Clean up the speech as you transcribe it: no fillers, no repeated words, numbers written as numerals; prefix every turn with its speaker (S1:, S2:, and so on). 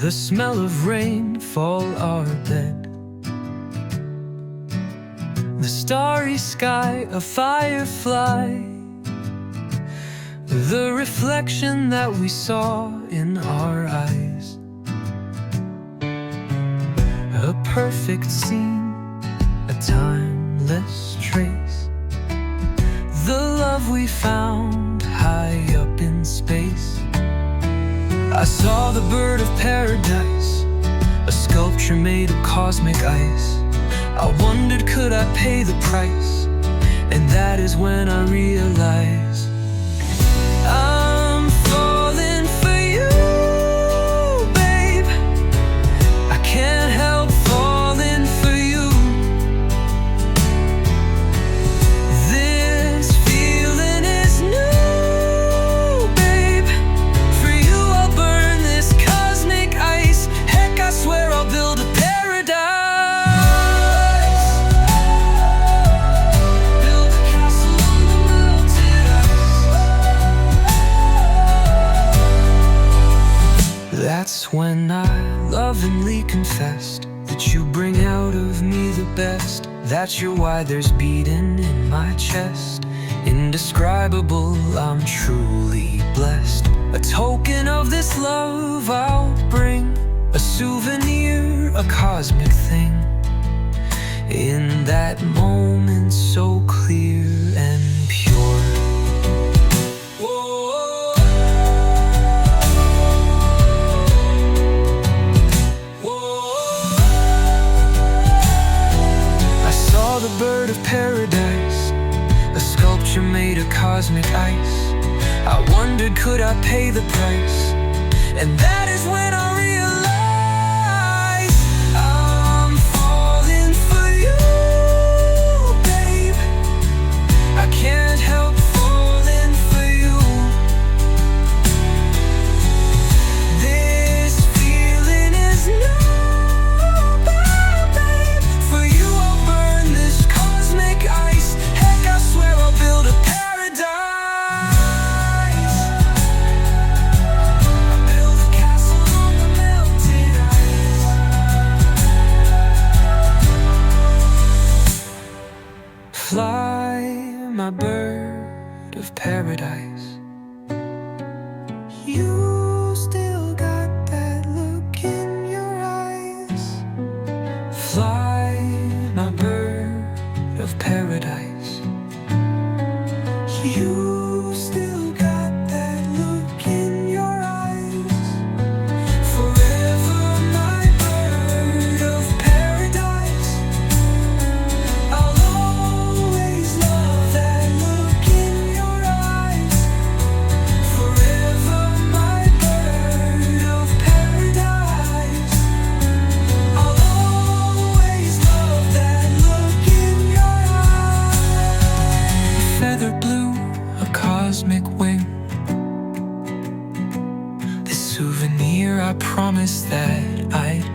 S1: the smell of rain fall our bed. The starry sky, a firefly, the reflection that we saw in our eyes. A perfect scene, a timeless trace, the love we found high up in space. I saw the bird of paradise, a sculpture made of cosmic ice. I wondered, could I pay the price? And that is when I realized I'm falling for you, babe. I can't help falling for you. This feeling is new, babe. For you I'll burn this cosmic ice. Heck, I swear I'll build a paradise. Build a castle on the melted ice. That's when I lovingly confessed that you bring out of me the best. That you're why there's beating in my chest. Indescribable, I'm truly blessed. A token of this love I'll bring, a souvenir, a cosmic thing. In that moment so clear and pure. Whoa. Whoa. I saw the bird of paradise, a sculpture made of cosmic ice. I wondered, could I pay the price? And that is when I realized I'm falling for you, babe. I can't help falling for you. This feeling is new, babe. For you I'll burn this cosmic ice. Heck, I swear I'll build a paradise. I'll build a castle on the melted ice. Fly, my bird of paradise. You still got that look in your eyes. Fly, my bird of paradise. You still got that look in your eyes. Forever my bird of paradise. I'll always love that look in your eyes. Forever my bird of paradise. I'll always love that look in your eyes. Feather blue, a cosmic wing. This souvenir I promised that I'd